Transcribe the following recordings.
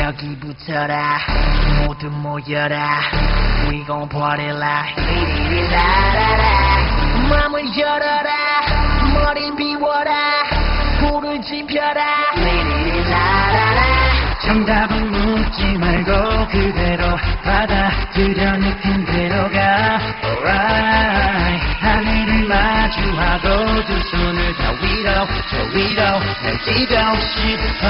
여기 붙어라 모두 모여라 We gon' party like 리리리라라라 맘을 열어라 머리 비워라 불을 지펴라 리리리라라라 정답은 묻지 말고 그대로 받아들여 느낌대로 가 Alright 하늘을 마주하고 두 손을 다 위로 저 위로 날뛰고 싶어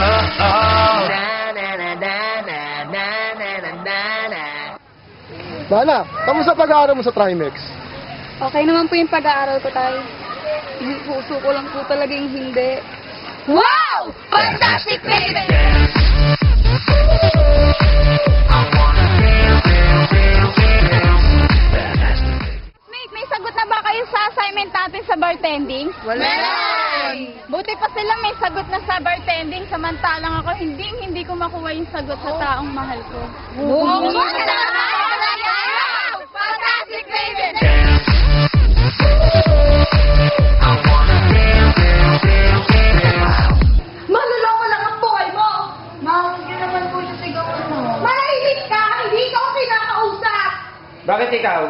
Mana, kamusta pag-aaral mo sa Trimex? Okay naman po yung pag-aaral ko tayo. Yung puso ko lang po talaga yung hindi. Wow! Fantastic, baby! May sagot na ba kayo sa assignment natin sa bartending? Wala! Buti pa sila may sagot na sa bartending, samantalang ako hindi ko makuha yung sagot sa taong mahal ko. Wow! Fantastic, baby! Maluloko lang ang buhay mo! Mahal ka naman po yung sigawan mo. Manahimik ka! Hindi ka ako kinakausap! Bakit ikaw?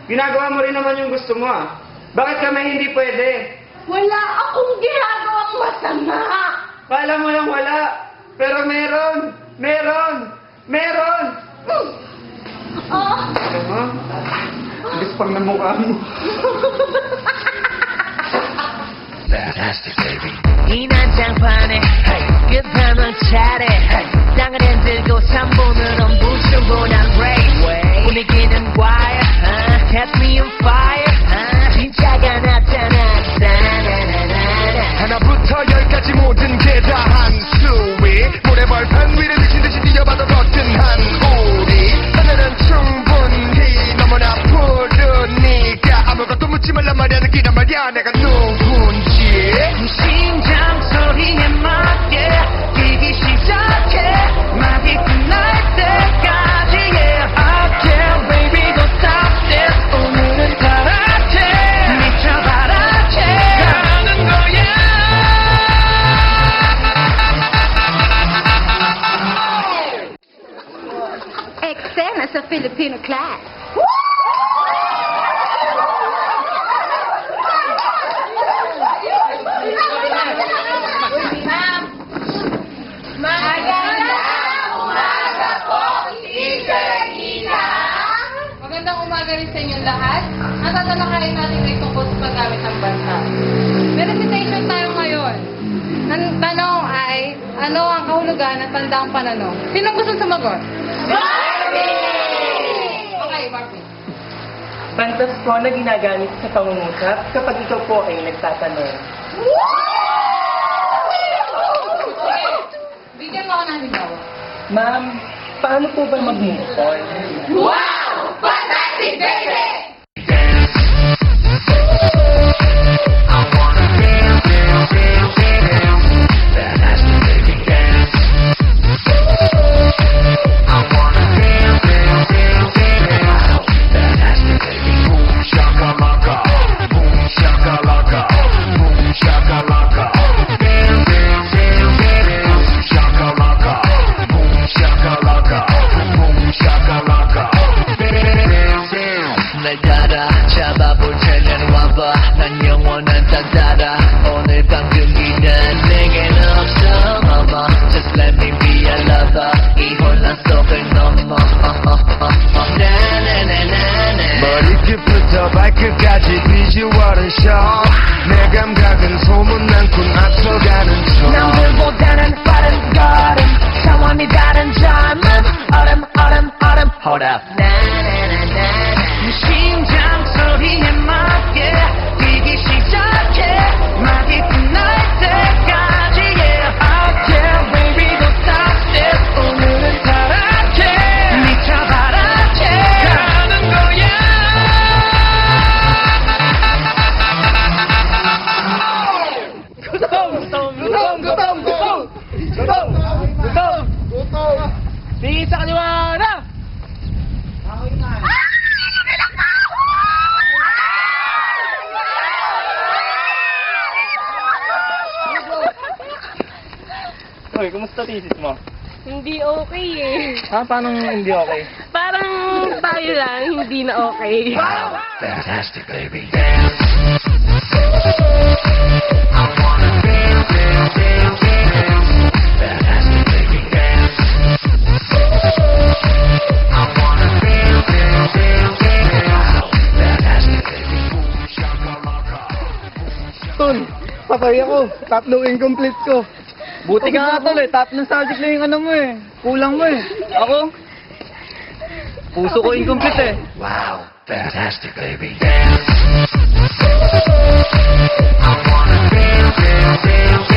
Ginagawa mo rin naman yung gusto mo ah. Bakit kami hindi pwede? Wala akong ginagawang masama! Kala mo lang wala. Pero meron! Meron! Meron! Oh! Ano mo? Bispang na mukha mo. Fantastic, baby. 이 난장판에 끝판왕 차례 땅을 흔들고 3분으로 부셔보란 Ray 분위기는 wire Catch me on fire 진짜가 나타났다 하나부터 열까지 모든 게 다 한 수위 모래벌판 위를 미친 듯이 뛰어봐도 거뜬한 우리 하늘은 충분히 너무나 푸르니까 아무것도 묻지 말란 말이야 느끼란 말이야 내가 누군지 심장 소리에 맞게 뛰기 시작해 막이 끝날 때까지 Yeah, I can't baby don't stop this 오늘은 가라앉혀 미쳐봐라 가는 거야 Eksena sa Filipino class. Magandang umaga rin sa inyong lahat. Ang tatalakayin natin ay tungkol sa paggamit ng bansa. May recitation tayo ngayon. Ang tanong ay, ano ang kahulugan ng tandang pananong? Sinong gusto sumagot? Okay, Barbie. Pantas po na ginagamit sa pangungusap kapag ikaw po ay nagtatanong. Okay, bigyan mo ako ng halimbawa. Ma'am, paano po ba mag-move on? Wow! Fantastic, baby! shakalaka boom shakalaka boom shakalaka bam bam bam bam shakalaka boom shakalaka boom shakalaka bam bam 날 따라 잡아볼 테면 와봐 난 영원한 딴따라 오늘 밤 금기는 내겐 없어 어머 Just let me be a lover 이 혼란 속을 넘어 나나나나나 머리끝부터 발끝까지 비주얼은 쇼 내 감각은 소문난 꿈 앞서가는 척 남들보다는 빠른 걸음 차원이 다른 젊음 얼음 Hold up 나나나나나 네 심장 소리에 맞게 뛰기 시작해 막이 끝날 때까지 Yeah I can't baby don't stop this 오늘은 타락해 미쳐봐라 가는 거야 Tingin sa kaliwa na! Hoy, kumusta thesis mo? Hindi okay eh. Ha? Paano hindi okay? Parang tayo lang, hindi na okay. Fantastic, baby. Fantastic, baby. Fantastic, baby. Tol, patay ako. Tatlo incomplete ko. Buti ka nga tol eh. Tatlong subject lang yung ano mo eh. Kulang mo eh. Ako? Puso ko incomplete eh. Wow, fantastic, baby. I wanna feel